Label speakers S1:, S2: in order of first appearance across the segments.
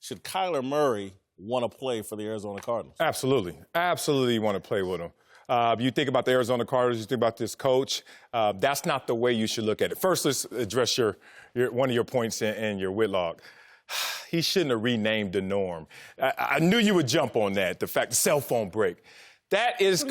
S1: should Kyler Murray want to play for the Arizona Cardinals?
S2: Absolutely. Absolutely want to play with him. You think about the Arizona Cardinals, you think about this coach. That's not the way you should look at it. First, let's address one of your points in your Whitlock. He shouldn't have renamed the norm. I knew you would jump on that, the fact the cell phone break. That is,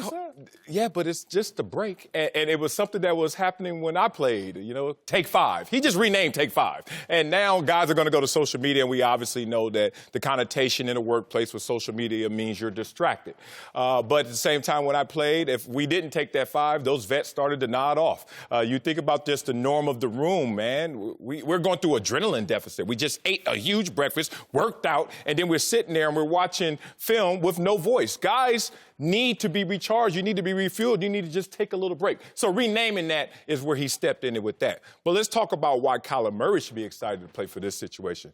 S2: yeah, but it's just a break. And it was something that was happening when I played, Take 5. He just renamed Take 5. And now guys are going to go to social media, and we obviously know that the connotation in the workplace with social media means you're distracted. But at the same time, when I played, if we didn't take that 5, those vets started to nod off. You think about just the norm of the room, man. We're going through adrenaline deficit. We just ate a huge breakfast, worked out, and then we're sitting there and we're watching film with no voice. Guys need to be recharged. You need to be refueled. You need to just take a little break. So renaming that is where he stepped in it with that. But let's talk about why Kyler Murray should be excited to play for this situation.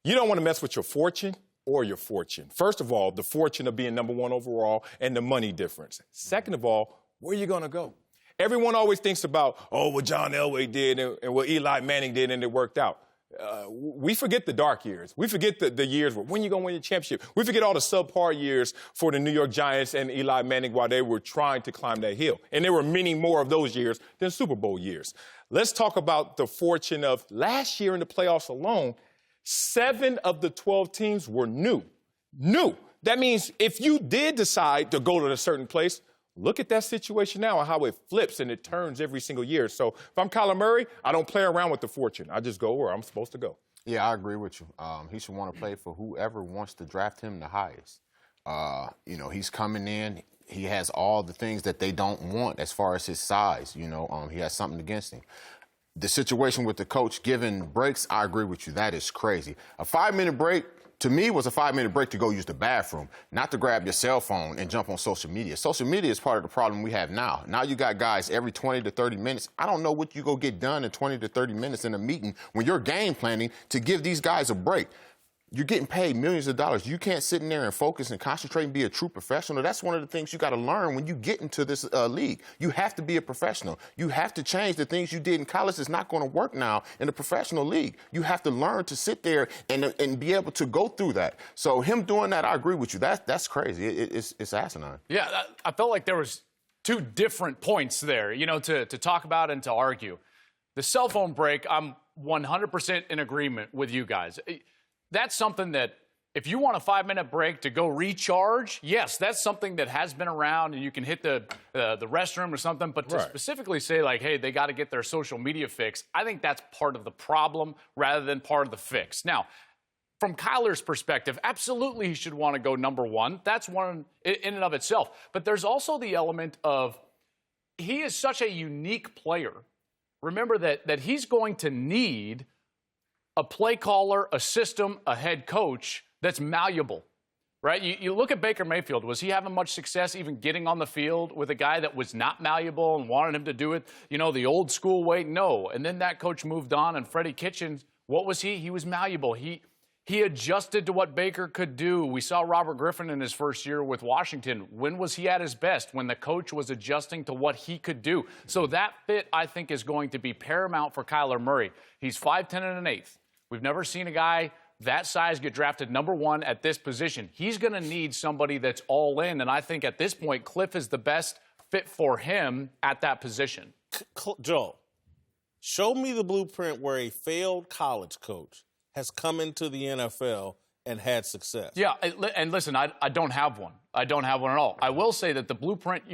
S2: You don't want to mess with your fortune or your fortune. First of all, the fortune of being number 1 overall and the money difference. Second of all, where are you going to go? Everyone always thinks about, what John Elway did and what Eli Manning did, and it worked out. We forget the dark years. We forget the years where when you're going to win your championship. We forget all the subpar years for the New York Giants and Eli Manning while they were trying to climb that hill. And there were many more of those years than Super Bowl years. Let's talk about the fortune of last year in the playoffs alone. 7 of the 12 teams were new. New. That means if you did decide to go to a certain place, look at that situation now and how it flips and it turns every single year. So if I'm Kyler Murray, I don't play around with the fortune. I just go where I'm supposed to go.
S3: Yeah, I agree with you. He should want to play for whoever wants to draft him the highest. He's coming in. He has all the things that they don't want as far as his size. He has something against him. The situation with the coach giving breaks, I agree with you. That is crazy. A 5-minute break, to me, was a 5-minute break to go use the bathroom, not to grab your cell phone and jump on social media. Social media is part of the problem we have now. Now you got guys every 20 to 30 minutes. I don't know what you go get done in 20 to 30 minutes in a meeting when you're game planning to give these guys a break. You're getting paid millions of dollars. You can't sit in there and focus and concentrate and be a true professional. That's one of the things you got to learn when you get into this league. You have to be a professional. You have to change the things you did in college. It's not going to work now in the professional league. You have to learn to sit there and be able to go through that. So him doing that, I agree with you. That's crazy. It's asinine.
S4: Yeah, I felt like there was 2 different points there, to talk about and to argue. The cell phone break, I'm 100% in agreement with you guys. That's something that if you want a 5-minute break to go recharge, yes, that's something that has been around and you can hit the restroom or something. But to specifically say, like, hey, they got to get their social media fix, I think that's part of the problem rather than part of the fix. Now, from Kyler's perspective, absolutely he should want to go number 1. That's one in and of itself. But there's also the element of he is such a unique player. Remember that he's going to need a play caller, a system, a head coach that's malleable, right? You look at Baker Mayfield. Was he having much success even getting on the field with a guy that was not malleable and wanted him to do it, the old school way? No. And then that coach moved on, and Freddie Kitchens, what was he? He was malleable. He adjusted to what Baker could do. We saw Robert Griffin in his first year with Washington. When was he at his best? When the coach was adjusting to what he could do. So that fit, I think, is going to be paramount for Kyler Murray. He's 5'10" and an 1/8. We've never seen a guy that size get drafted number 1 at this position. He's going to need somebody that's all in, and I think at this point, Cliff is the best fit for him at that position.
S1: Joel, show me the blueprint where a failed college coach has come into the NFL and had success.
S4: Yeah, and listen, I don't have one. I don't have one at all. I will say that the blueprint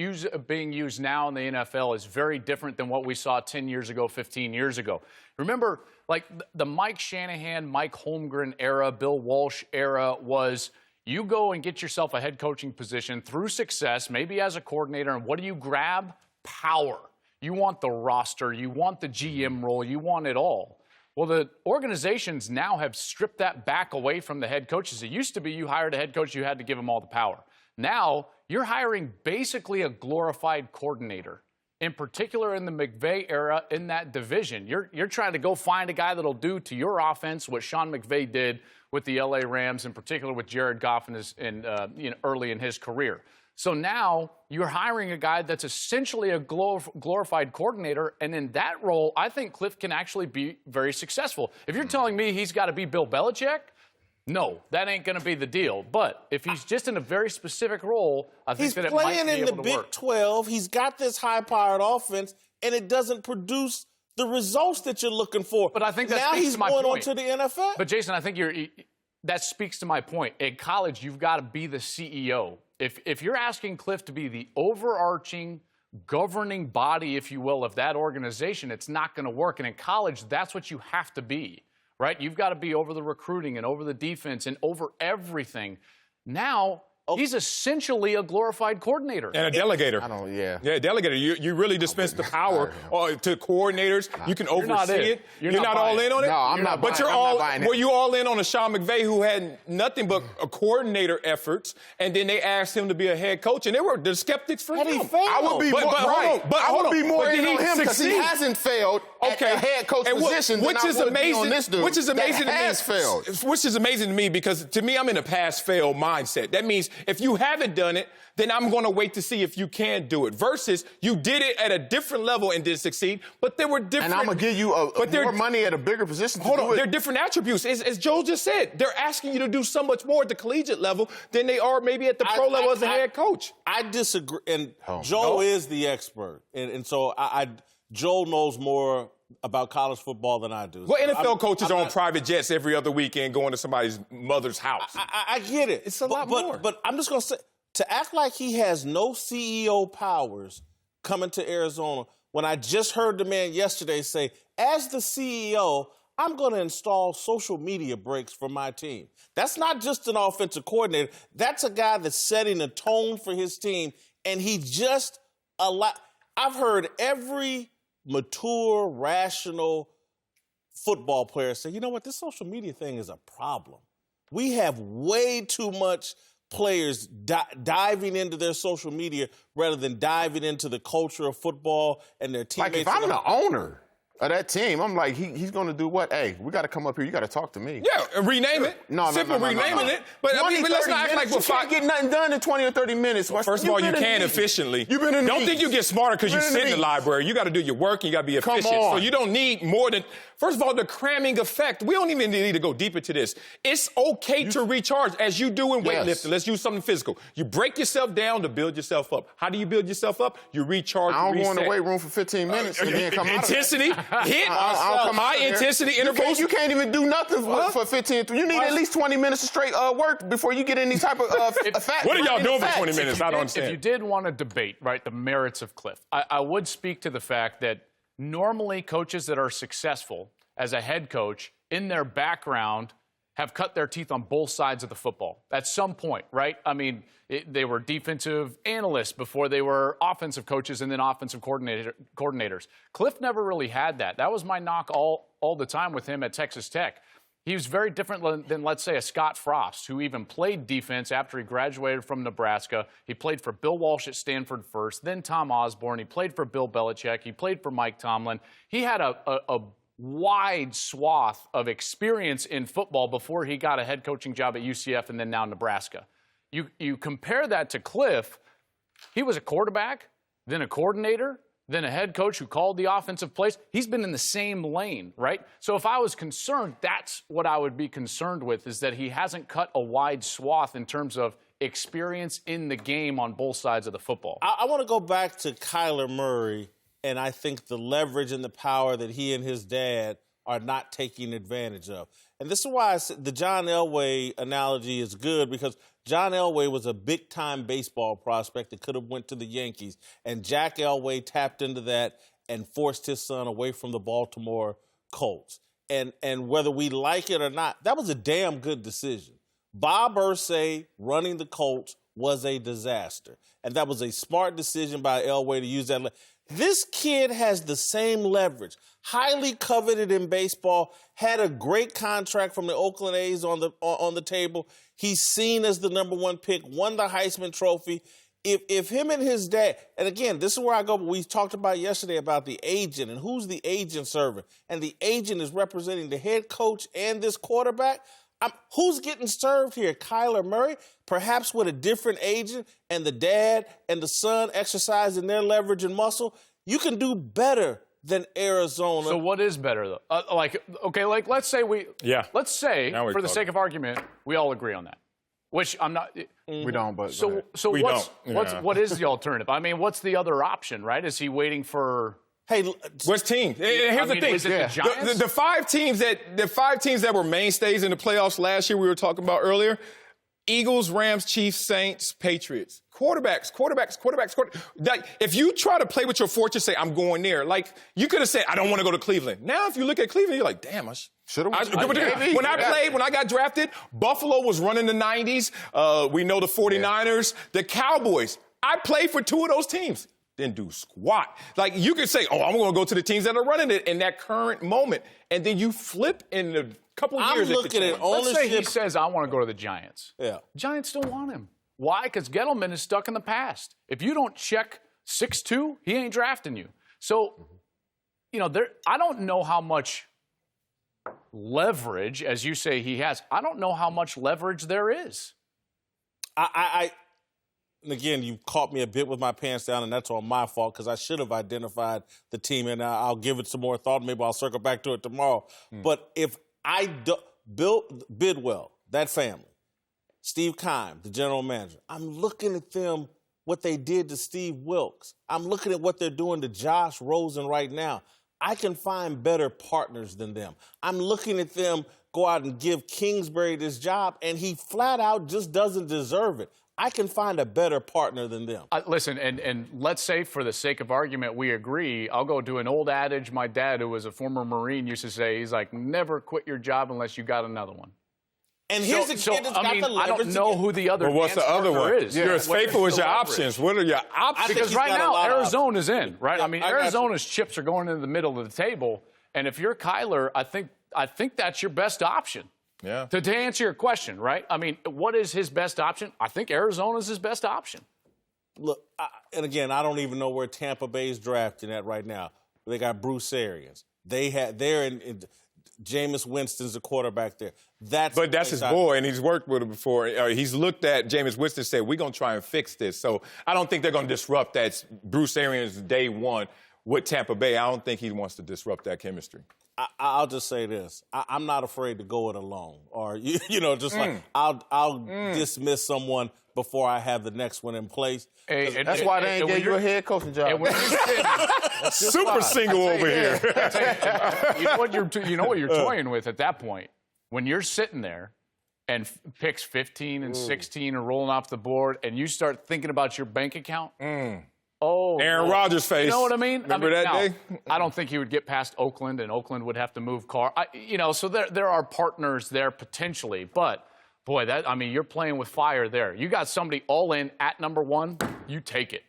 S4: being used now in the NFL is very different than what we saw 10 years ago, 15 years ago. Remember, like the Mike Shanahan, Mike Holmgren era, Bill Walsh era was you go and get yourself a head coaching position through success, maybe as a coordinator, and what do you grab? Power. You want the roster. You want the GM role. You want it all. Well, the organizations now have stripped that back away from the head coaches. It used to be you hired a head coach, you had to give him all the power. Now, you're hiring basically a glorified coordinator, in particular in the McVay era in that division. You're trying to go find a guy that'll do to your offense what Sean McVay did with the LA Rams, in particular with Jared Goff early in his career. So now you're hiring a guy that's essentially a glorified coordinator, and in that role, I think Cliff can actually be very successful. If you're telling me he's got to be Bill Belichick, No, that ain't going to be the deal. But if he's just in a very specific role, I think that it might be able to work.
S1: He's playing in the Big 12. He's got this high-powered offense, and it doesn't produce the results that you're looking for.
S4: But I think that
S1: now
S4: speaks
S1: he's
S4: to my
S1: going
S4: point.
S1: on to the NFL.
S4: But, Jason, I think that speaks to my point. In college, you've got to be the CEO. If you're asking Cliff to be the overarching governing body, if you will, of that organization, it's not going to work. And in college, that's what you have to be, right? You've got to be over the recruiting and over the defense and over everything. Now, he's essentially a glorified coordinator.
S2: And a delegator.
S3: Yeah,
S2: a delegator. You really dispense the power to coordinators. You can oversee it.
S4: You're
S2: not all in on it?
S3: No, I'm not
S2: But were you all in on a Sean McVay who had nothing but a coordinator efforts, and then they asked him to be a head coach, and they were the skeptics for him.
S3: I would be more in on him because he hasn't failed at a head coach position
S2: which is amazing
S3: on this dude.
S2: Which is amazing
S3: that
S2: to me.
S3: Has failed.
S2: Which is amazing to me because, to me, I'm in a pass-fail mindset. That means if you haven't done it, then I'm going to wait to see if you can do it. Versus you did it at a different level and didn't succeed, but there were different.
S3: And I'm going to give you more money at a bigger position.
S2: Hold on, there are different attributes. As Joel just said, they're asking you to do so much more at the collegiate level than they are maybe at the pro level as a head coach.
S1: I disagree. And Joel is the expert. And so Joel knows more about college football than I do.
S2: Well, NFL coaches are on private jets every other weekend going to somebody's mother's house.
S1: I get it.
S2: It's a lot more.
S1: But I'm just going to say, to act like he has no CEO powers coming to Arizona, when I just heard the man yesterday say, as the CEO, I'm going to install social media breaks for my team. That's not just an offensive coordinator. That's a guy that's setting a tone for his team, and he just I've heard every mature, rational football player say, you know what, this social media thing is a problem. We have way too much players diving into their social media rather than diving into the culture of football and their teammates.
S3: Like, if I'm the owner of that team, I'm like, he's going to do what? Hey, we got to come up here. You got to talk to me.
S2: Yeah, rename it. Simple renaming it. But let's not act like
S3: you can't get nothing done in 20 or 30 minutes.
S2: First of all, you can efficiently.
S3: You've been in the
S2: Don't think you get smarter because you sit in the library. You got to do your work and you got to be efficient. So you don't need more than. First of all, the cramming effect. We don't even need to go deep into this. It's okay to recharge as you do in weightlifting.
S3: Yes.
S2: Let's use something physical. You break yourself down to build yourself up. How do you build yourself up? You recharge.
S3: I don't
S2: reset.
S3: go in the weight room for 15 minutes and then come
S2: intensity,
S3: out
S2: hit, high intensity intervals.
S3: You can't even do nothing for 15. You need at least 20 minutes of straight work before you get any type of fat.
S2: What are y'all doing for 20 minutes? I don't understand.
S4: If you did want to debate, right, the merits of Cliff, I would speak to the fact that normally coaches that are successful as a head coach in their background have cut their teeth on both sides of the football at some point, right? I mean, they were defensive analysts before they were offensive coaches and then offensive coordinators. Cliff never really had that. That was my knock all the time with him at Texas Tech. He was very different than, let's say, a Scott Frost, who even played defense after he graduated from Nebraska. He played for Bill Walsh at Stanford first, then Tom Osborne. He played for Bill Belichick. He played for Mike Tomlin. He had a wide swath of experience in football before he got a head coaching job at UCF and then now Nebraska. You compare that to Cliff, he was a quarterback, then a coordinator, then a head coach who called the offensive plays. He's been in the same lane, right? So if I was concerned, that's what I would be concerned with, is that he hasn't cut a wide swath in terms of experience in the game on both sides of the football.
S1: I want to go back to Kyler Murray. And I think the leverage and the power that he and his dad are not taking advantage of. And this is why I said the John Elway analogy is good, because John Elway was a big-time baseball prospect that could have went to the Yankees. And Jack Elway tapped into that and forced his son away from the Baltimore Colts. And whether we like it or not, that was a damn good decision. Bob Irsay running the Colts was a disaster. And that was a smart decision by Elway to use that. This kid has the same leverage, highly coveted in baseball, had a great contract from the Oakland A's on the table. He's seen as the number one pick, won the Heisman Trophy. If him and his dad, and again, this is where I go, but we talked about yesterday about the agent and who's the agent serving, and the agent is representing the head coach and this quarterback. Who's getting served here? Kyler Murray, perhaps with a different agent, and the dad and the son exercising their leverage and muscle. You can do better than Arizona.
S4: So what is better, though? Let's say for the sake of argument, we all agree on that. Which I'm not.
S3: We don't, but
S4: what is the alternative? I mean, what's the other option, right? Is he waiting for?
S2: Hey, what's team? Here's the thing:
S4: is it the Giants?
S2: The five teams that were mainstays in the playoffs last year, we were talking about earlier: Eagles, Rams, Chiefs, Saints, Patriots. Quarterbacks. Like, if you try to play with your fortune, say I'm going there. Like you could have said, I don't want to go to Cleveland. Now, if you look at Cleveland, you're like, damn, I should have. When I got drafted, Buffalo was running the 90s. We know the 49ers, the Cowboys. I played for two of those teams. Didn't do squat. Like you could say, I'm going to go to the teams that are running it in that current moment, and then you flip in the couple years.
S1: I'm looking at
S4: Let's say he says, I want to go to the Giants.
S1: Yeah.
S4: Giants don't want him. Why? Because Gettleman is stuck in the past. If you don't check 6'2", he ain't drafting you. So, I don't know how much leverage, as you say he has, I don't know how much leverage there is.
S1: And again, you caught me a bit with my pants down, and that's all my fault because I should have identified the team, and I'll give it some more thought. Maybe I'll circle back to it tomorrow. But if I built Bidwell, that family, Steve Keim, the general manager, I'm looking at them, what they did to Steve Wilkes. I'm looking at what they're doing to Josh Rosen right now. I can find better partners than them. I'm looking at them go out and give Kingsbury this job, and he flat out just doesn't deserve it. I can find a better partner than them.
S4: Listen, and let's say for the sake of argument we agree, I'll go do an old adage my dad, who was a former Marine, used to say. He's like, never quit your job unless you got another one.
S1: And here's a kid that's got the leverage.
S4: I don't know who the other
S2: what's the other one
S4: is.
S2: You're as faithful as your options. What are your options?
S4: Because right now, Arizona's in, right? Yeah, Arizona's chips are going into the middle of the table. And if you're Kyler, I think that's your best option.
S2: Yeah.
S4: To answer your question, right? I mean, what is his best option? I think Arizona's his best option.
S1: Look, and again, I don't even know where Tampa Bay's drafting at right now. They got Bruce Arians. They're in Jameis Winston's the quarterback there. That's
S2: his boy, and he's worked with him before. He's looked at Jameis Winston and said, we're going to try and fix this. So I don't think they're going to disrupt that Bruce Arians day one with Tampa Bay. I don't think he wants to disrupt that chemistry.
S1: I'll just say this. I'm not afraid to go it alone. Or, like I'll dismiss someone before I have the next one in place.
S3: Hey, that's why they ain't gave you a head coaching job.
S2: Super single over here.
S4: You know what you're toying with at that point? When you're sitting there and picks 15 and 16 are rolling off the board and you start thinking about your bank account.
S2: Aaron Rodgers' face.
S4: You know what I mean?
S2: Remember that day?
S4: I don't think he would get past Oakland, and Oakland would have to move Carr. So there are partners there potentially. But, boy, you're playing with fire there. You got somebody all in at number one, you take it.